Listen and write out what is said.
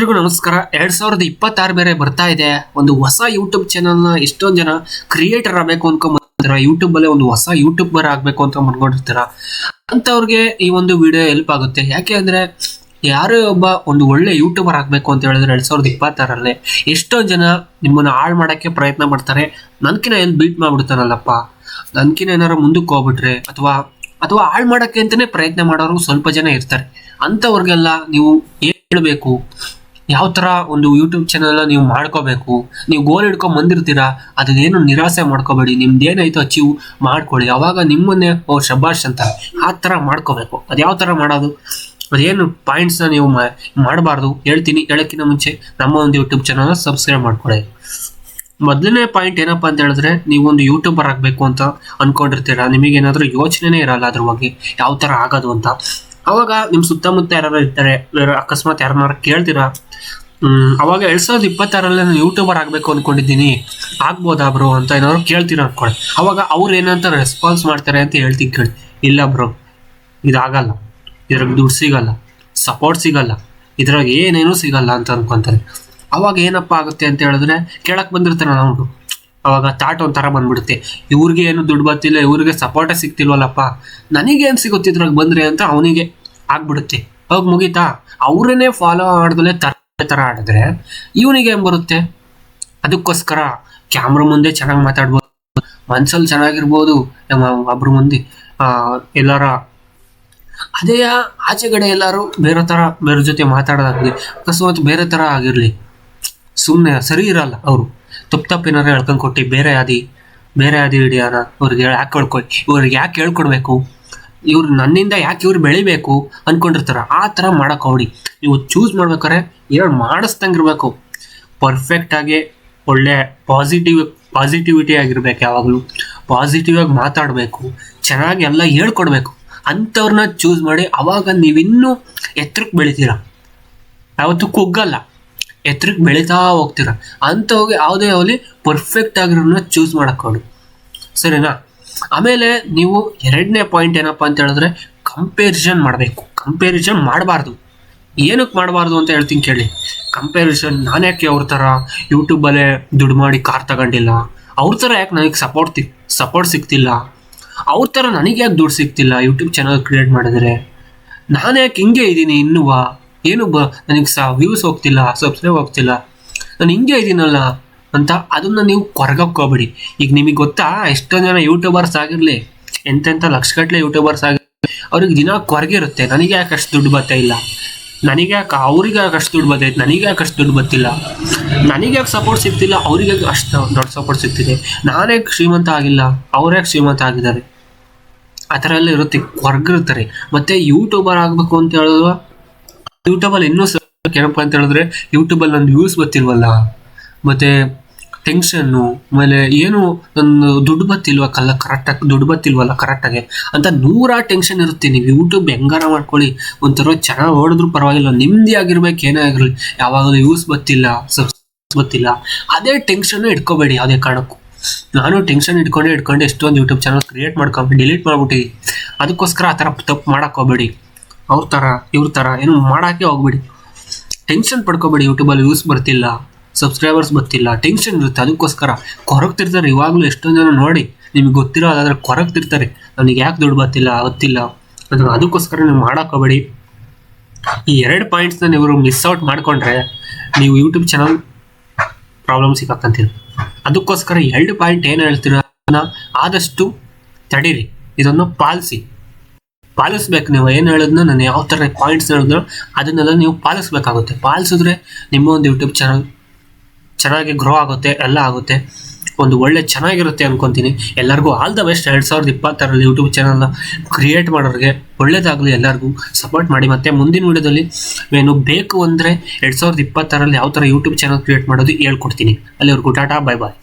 ಎಲ್ರಿಗೂ ನಮಸ್ಕಾರ. 2026 ಬೇರೆ ಬರ್ತಾ ಇದೆ. ಒಂದು ಹೊಸ ಯೂಟ್ಯೂಬ್ ಚಾನಲ್ನ ಎಷ್ಟೊಂದು ಜನ ಕ್ರಿಯೇಟರ್ ಆಗಬೇಕು ಅನ್ಕೊಂಡ್ಬರ್ತೀರ. ಯೂಟ್ಯೂಬ್ ಅಲ್ಲೇ ಒಂದು ಹೊಸ ಯೂಟ್ಯೂಬರ್ ಆಗಬೇಕು ಅಂತ ಅನ್ಕೊಂಡಿರ್ತೀರ. ಅಂತವ್ರಿಗೆ ಈ ಒಂದು ವಿಡಿಯೋ ಹೆಲ್ಪ್ ಆಗುತ್ತೆ. ಯಾಕೆ ಅಂದ್ರೆ ಯಾರೇ ಒಬ್ಬ ಒಂದು ಒಳ್ಳೆ ಯೂಟ್ಯೂಬರ್ ಆಗಬೇಕು ಅಂತ ಹೇಳಿದ್ರೆ 2026ರಲ್ಲಿ ಎಷ್ಟೊಂದು ಜನ ನಿಮ್ಮನ್ನ ಹಾಳು ಮಾಡೋಕ್ಕೆ ಪ್ರಯತ್ನ ಪಡ್ತಾರೆ. ನನ್ಕಿನ ಎಲ್ಲಿ ಬೀಟ್ ಮಾಡ್ಬಿಡ್ತಾನಲ್ಲಪ್ಪ, ನನ್ಕಿನ ಏನಾರು ಮುಂದಕ್ಕೆ ಹೋಗ್ಬಿಟ್ರೆ ಅಥವಾ ಹಾಳು ಮಾಡೋಕ್ಕೆ ಅಂತಾನೆ ಪ್ರಯತ್ನ ಮಾಡೋರು ಸ್ವಲ್ಪ ಜನ ಇರ್ತಾರೆ. ಅಂಥವ್ರಿಗೆಲ್ಲ ನೀವು ಹೇಳಬೇಕು ಯಾವ ಥರ ಒಂದು ಯೂಟ್ಯೂಬ್ ಚಾನಲ್ನ ನೀವು ಮಾಡ್ಕೋಬೇಕು. ನೀವು ಗೋಲ್ ಹಿಡ್ಕೊಂಡು ಬಂದಿರ್ತೀರಾ, ಅದನ್ನೇನು ನಿರಾಸೆ ಮಾಡ್ಕೋಬೇಡಿ. ನಿಮ್ದೇನಾಯ್ತು ಅಚೀವ್ ಮಾಡ್ಕೊಳ್ಳಿ. ಅವಾಗ ನಿಮ್ಮನ್ನೇ ಶಬಾಷ್ ಅಂತ ಆ ಥರ ಮಾಡ್ಕೋಬೇಕು. ಅದು ಯಾವ ಥರ ಮಾಡೋದು, ಅದೇನು ಪಾಯಿಂಟ್ಸ್ನ ನೀವು ಮಾಡಬಾರ್ದು ಹೇಳ್ತೀನಿ. ಹೇಳೋಕ್ಕಿಂತ ಮುಂಚೆ ನಮ್ಮ ಒಂದು ಯೂಟ್ಯೂಬ್ ಚಾನಲ್ನ ಸಬ್ಸ್ಕ್ರೈಬ್ ಮಾಡ್ಕೊಳ್ಳಿ. ಮೊದಲನೇ ಪಾಯಿಂಟ್ ಏನಪ್ಪ ಅಂತ ಹೇಳಿದ್ರೆ, ನೀವು ಒಂದು ಯೂಟ್ಯೂಬರ್ ಆಗಬೇಕು ಅಂತ ಅಂದ್ಕೊಂಡಿರ್ತೀರಾ. ನಿಮಗೇನಾದರೂ ಯೋಚನೆನೇ ಇರಲ್ಲ ಅದ್ರ ಬಗ್ಗೆ ಯಾವ ಥರ ಆಗೋದು ಅಂತ. ಅವಾಗ ನಿಮ್ಮ ಸುತ್ತಮುತ್ತ ಯಾರು ಇರ್ತಾರೆ, ಅಕಸ್ಮಾತ್ ಯಾರನ್ನಾರು ಕೇಳ್ತೀರಾ, ಅವಾಗ 2026ರಲ್ಲಿ ನಾನು ಯೂಟ್ಯೂಬರ್ ಆಗಬೇಕು ಅಂದ್ಕೊಂಡಿದ್ದೀನಿ, ಆಗ್ಬೋದಾ ಬ್ರೋ ಅಂತ ಏನಾದ್ರು ಕೇಳ್ತೀರಾ ಅಂದ್ಕೊಳ್ಳಿ. ಅವಾಗ ಅವ್ರು ಏನಂತ ರೆಸ್ಪಾನ್ಸ್ ಮಾಡ್ತಾರೆ ಅಂತ ಹೇಳ್ತೀನಿ ಕೇಳಿ. ಇಲ್ಲ ಬ್ರೋ, ಇದಾಗಲ್ಲ, ಇದ್ರಾಗ ದುಡ್ಡು ಸಿಗಲ್ಲ, ಸಪೋರ್ಟ್ ಸಿಗಲ್ಲ, ಇದ್ರಾಗ ಏನೇನೂ ಸಿಗಲ್ಲ ಅಂತ ಅನ್ಕೊಂತಾರೆ. ಅವಾಗ ಏನಪ್ಪ ಆಗುತ್ತೆ ಅಂತ ಹೇಳಿದ್ರೆ, ಕೇಳಕ್ಕೆ ಬಂದಿರ್ತಾನೆ ನಾವು, ಅವಾಗ ಥಾಟ್ ಒಂಥರ ಬಂದ್ಬಿಡುತ್ತೆ. ಇವ್ರಿಗೆ ಏನು ದುಡ್ಡು ಬರ್ತಿಲ್ಲ, ಇವ್ರಿಗೆ ಸಪೋರ್ಟೇ ಸಿಗ್ತಿಲ್ವಲ್ಲಪ್ಪ, ನನಗೇನು ಸಿಗುತ್ತೆ ಇದ್ರಾಗ ಬಂದರೆ ಅಂತ ಅವನಿಗೆ ಆಗ್ಬಿಡುತ್ತೆ. ಅವಾಗ ಮುಗೀತಾ, ಅವರನ್ನೇ ಫಾಲೋ ಮಾಡಿದ್ರೆ ಥರ ಆಡಿದ್ರೆ ಇವನಿಗೆ ಏನು ಬರುತ್ತೆ. ಅದಕ್ಕೋಸ್ಕರ ಕ್ಯಾಮ್ರಾ ಮುಂದೆ ಚೆನ್ನಾಗಿ ಮಾತಾಡ್ಬೋದು, ಮನ್ಸಲ್ಲಿ ಚೆನ್ನಾಗಿರ್ಬೋದು, ಒಬ್ರ ಮುಂದೆ ಎಲ್ಲರ ಅದೇ ಆಚೆಗಡೆ ಎಲ್ಲರೂ ಬೇರೆ ಜೊತೆ ಮಾತಾಡೋದಾಗಲಿ, ಅಕಸ್ಮಾತ್ ಬೇರೆ ಥರ ಆಗಿರಲಿ, ಸುಮ್ಮನೆ ಸರಿ ಇರಲ್ಲ. ಅವರು ತಪ್ಪು ಏನಾರು ಹೇಳ್ಕೊಂಡು ಕೊಟ್ಟು ಬೇರೆ ಆದಿ ಹಿಡಿಯೋಣ, ಅವ್ರಿಗೆ ಇವ್ರಿಗೆ ಯಾಕೆ ಹೇಳ್ಕೊಡ್ಬೇಕು, ಇವ್ರು ನನ್ನಿಂದ ಯಾಕೆ ಇವ್ರು ಬೆಳಿಬೇಕು ಅಂದ್ಕೊಂಡಿರ್ತಾರೆ. ಆ ಥರ ಮಾಡೋಕೆ ಹೋಗಿ ನೀವು ಚೂಸ್ ಮಾಡ್ಬೇಕಾದ್ರೆ ಎರಡು ಮಾಡಿಸ್ದಂಗಿರ್ಬೇಕು. ಪರ್ಫೆಕ್ಟಾಗಿ ಒಳ್ಳೆ ಪಾಸಿಟಿವಿಟಿ ಆಗಿರ್ಬೇಕು. ಯಾವಾಗಲೂ ಪಾಸಿಟಿವ್ ಆಗಿ ಮಾತಾಡಬೇಕು, ಚೆನ್ನಾಗಿ ಎಲ್ಲ ಹೇಳ್ಕೊಡ್ಬೇಕು. ಅಂಥವ್ರನ್ನ ಚೂಸ್ ಮಾಡಿ. ಅವಾಗ ನೀವಿನ್ನೂ ಎತ್ತರಕ್ಕೆ ಬೆಳಿತೀರ, ಯಾವತ್ತೂ ಕುಗ್ಗಲ್ಲ, ಎತ್ತರಕ್ಕೆ ಬೆಳೀತಾ ಹೋಗ್ತೀರ. ಅಂಥವ್ಗೆ ಯಾವುದೇ ಅವಲಿ ಪರ್ಫೆಕ್ಟ್ ಆಗಿರೋನ್ನ ಚೂಸ್ ಮಾಡೋಕ್ಕೋಡಿ, ಸರಿನಾ? ಆಮೇಲೆ ನೀವು ಎರಡನೇ ಪಾಯಿಂಟ್ ಏನಪ್ಪ ಅಂತ ಹೇಳಿದ್ರೆ, ಕಂಪೇರಿಸನ್ ಮಾಡಬೇಕು. ಕಂಪೇರಿಸನ್ ಮಾಡಬಾರ್ದು. ಏನಕ್ಕೆ ಮಾಡಬಾರ್ದು ಅಂತ ಹೇಳ್ತೀನಿ ಕೇಳಿ. ಕಂಪೇರಿಸನ್, ನಾನು ಯಾಕೆ ಅವ್ರ ಥರ ಯೂಟ್ಯೂಬಲ್ಲೇ ದುಡ್ಡು ಮಾಡಿ ಕಾರ್ ತಗೊಂಡಿಲ್ಲ, ಅವ್ರ ಥರ ಯಾಕೆ ನನಗೆ ಸಪೋರ್ಟ್ ಸಿಗ್ತಿಲ್ಲ, ಅವ್ರ ಥರ ನನಗೆ ಯಾಕೆ ದುಡ್ಡು ಸಿಗ್ತಿಲ್ಲ ಯೂಟ್ಯೂಬ್ ಚಾನಲ್ ಕ್ರಿಯೇಟ್ ಮಾಡಿದ್ರೆ, ನಾನು ಯಾಕೆ ಹಿಂಗೆ ಇದ್ದೀನಿ ಇನ್ನೂ, ಏನು ನನಗೆ ವ್ಯೂಸ್ ಹೋಗ್ತಿಲ್ಲ, ಸಬ್ಸ್ಕ್ರೈಬ್ ಹೋಗ್ತಿಲ್ಲ, ನಾನು ಹಿಂಗೆ ಇದ್ದೀನಲ್ಲ ಅಂತ ಅದನ್ನು ನೀವು ಕೊರಗೋಗ್ಕೋಬೇಡಿ. ಈಗ ನಿಮಗೆ ಗೊತ್ತಾ, ಎಷ್ಟೊಂದು ಜನ ಯೂಟ್ಯೂಬರ್ಸ್ ಆಗಿರಲಿ, ಎಂತೆಂಥ ಲಕ್ಷಗಟ್ಟಲೆ ಯೂಟ್ಯೂಬರ್ಸ್ ಆಗಿರಲಿ, ಅವ್ರಿಗೆ ದಿನ ಕೊರಗಿರುತ್ತೆ. ನನಗೆ ಯಾಕೆ ಅಷ್ಟು ದುಡ್ಡು ಬರ್ತಾ ಇಲ್ಲ, ನನಗೆ ಯಾಕೆ ಅವ್ರಿಗೆ ಯಾಕೆ ಅಷ್ಟು ದುಡ್ಡು ಬರ್ತೈತೆ, ನನಗೆ ಯಾಕೆ ಅಷ್ಟು ದುಡ್ಡು ಬರ್ತಿಲ್ಲ, ನನಗೆ ಯಾಕೆ ಸಪೋರ್ಟ್ ಸಿಗ್ತಿಲ್ಲ, ಅವ್ರಿಗೆ ಅಷ್ಟು ದೊಡ್ಡ ಸಪೋರ್ಟ್ ಸಿಗ್ತಿದೆ, ನಾನೇ ಶ್ರೀಮಂತ ಆಗಿಲ್ಲ, ಅವ್ರ್ಯಾಕೆ ಶ್ರೀಮಂತ ಆಗಿದ್ದಾರೆ, ಆ ಥರ ಎಲ್ಲ ಇರುತ್ತೆ, ಕೊರಗಿರ್ತಾರೆ. ಮತ್ತು ಯೂಟ್ಯೂಬರ್ ಆಗಬೇಕು ಅಂತ ಹೇಳಿದ್ರು, ಯೂಟ್ಯೂಬಲ್ಲಿ ಇನ್ನೂ ಏನಪ್ಪ ಅಂತ ಹೇಳಿದ್ರೆ, ಯೂಟ್ಯೂಬಲ್ಲಿ ನನ್ನ ವ್ಯೂಸ್ ಬರ್ತಿಲ್ವಲ್ಲ, ಮತ್ತು ಟೆನ್ಷನ್ನು, ಆಮೇಲೆ ಏನು ನನ್ನ ದುಡ್ಡು ಬರ್ತಿಲ್ವಲ್ಲ ಕರೆಕ್ಟಾಗಿ ಅಂತ 100 ಟೆನ್ಷನ್ ಇರುತ್ತೆ. ನೀವು ಯೂಟ್ಯೂಬ್ ಹೆಂಗಾರ ಮಾಡ್ಕೊಳ್ಳಿ, ಒಂಥರ ಚೆನ್ನಾಗಿ ಓಡಿದ್ರು ಪರವಾಗಿಲ್ಲ, ನೆಮ್ಮದಿ ಆಗಿರ್ಬೇಕು, ಏನೇ ಆಗಿರಲಿ. ಯಾವಾಗಲೂ ವ್ಯೂಸ್ ಬರ್ತಿಲ್ಲ, ಸಬ್ಸ್ಕ್ರೈಬ್ ಬರ್ತಿಲ್ಲ, ಅದೇ ಟೆನ್ಷನ್ನು ಇಟ್ಕೋಬೇಡಿ ಯಾವುದೇ ಕಾರಣಕ್ಕೂ. ನಾನು ಟೆನ್ಷನ್ ಇಟ್ಕೊಂಡು ಎಷ್ಟೊಂದು ಯೂಟ್ಯೂಬ್ ಚಾನಲ್ ಕ್ರಿಯೇಟ್ ಮಾಡ್ಕೊಂಡು ಡಿಲೀಟ್ ಮಾಡ್ಬಿಟ್ಟಿದ್ದೀನಿ. ಅದಕ್ಕೋಸ್ಕರ ಆ ಥರ ತಪ್ಪು ಮಾಡೋಕೆ ಹೋಗ್ಬೇಡಿ. ಅವ್ರ ಥರ ಇವ್ರ ಥರ ಏನು ಮಾಡೋಕ್ಕೆ ಹೋಗ್ಬೇಡಿ. ಟೆನ್ಷನ್ ಪಡ್ಕೋಬೇಡಿ. ಯೂಟ್ಯೂಬಲ್ಲಿ ವ್ಯೂಸ್ ಬರ್ತಿಲ್ಲ, ಸಬ್ಸ್ಕ್ರೈಬರ್ಸ್ ಬರ್ತಿಲ್ಲ, ಟೆನ್ಷನ್ ಇರುತ್ತೆ. ಅದಕ್ಕೋಸ್ಕರ ಕೊರಗ್ತಿರ್ತಾರೆ. ಇವಾಗಲೂ ಎಷ್ಟೊಂದು ಜನ ನೋಡಿ, ನಿಮಗೆ ಗೊತ್ತಿರೋ ಅದಾದ್ರೆ ಕೊರಗ್ತಿರ್ತಾರೆ, ನನಗೆ ಯಾಕೆ ದುಡ್ಡು ಗೊತ್ತಿಲ್ಲ ಅದಕ್ಕೋಸ್ಕರ ನೀವು ಮಾಡೋಕೆ ಹೋಗ್ಬೇಡಿ. ಈ 2 ಪಾಯಿಂಟ್ಸ್ನ ನೀವು ಮಿಸ್ ಔಟ್ ಮಾಡಿಕೊಂಡ್ರೆ ನೀವು ಯೂಟ್ಯೂಬ್ ಚಾನಲ್ ಪ್ರಾಬ್ಲಮ್ ಸಿಕ್ಕಾಕಂತೀರ. ಅದಕ್ಕೋಸ್ಕರ 2 ಪಾಯಿಂಟ್ ಏನು ಹೇಳ್ತೀರ ಆದಷ್ಟು ತಡೀರಿ, ಇದನ್ನು ಪಾಲಿಸ್ಬೇಕು. ನೀವು ಏನು ಹೇಳಿದ್ನೋ, ನಾನು ಯಾವ ಥರ ಪಾಯಿಂಟ್ಸ್ ಹೇಳಿದ್ನೋ ಅದನ್ನೆಲ್ಲ ನೀವು ಪಾಲಿಸ್ಬೇಕಾಗುತ್ತೆ. ಪಾಲಿಸಿದ್ರೆ ನಿಮ್ಮ ಒಂದು ಯೂಟ್ಯೂಬ್ ಚಾನಲ್ ಚೆನ್ನಾಗಿ ಗ್ರೋ ಆಗುತ್ತೆ, ಎಲ್ಲ ಆಗುತ್ತೆ, ಒಂದು ಒಳ್ಳೆ ಚೆನ್ನಾಗಿರುತ್ತೆ ಅನ್ಕೊತೀನಿ. ಎಲ್ಲರಿಗೂ ಆಲ್ ದ ಬೆಸ್ಟ್. 2026ರಲ್ಲಿ ಯೂಟ್ಯೂಬ್ ಚಾನಲ್ನ ಕ್ರಿಯೇಟ್ ಮಾಡೋರಿಗೆ ಒಳ್ಳೇದಾಗಲಿ, ಎಲ್ಲರಿಗೂ ಸಪೋರ್ಟ್ ಮಾಡಿ. ಮತ್ತು ಮುಂದಿನ ವಿಡಿಯೋದಲ್ಲಿ ಏನು ಬೇಕು ಅಂದರೆ 2026ರಲ್ಲಿ ಯಾವ ಥರ ಯೂಟ್ಯೂಬ್ ಚಾನಲ್ ಕ್ರಿಯೇಟ್ ಮಾಡೋದು ಹೇಳ್ಕೊಡ್ತೀನಿ. ಅಲ್ಲಿವರೆಗೂ ಟಾಟಾ, ಬಾಯ್ ಬಾಯ್.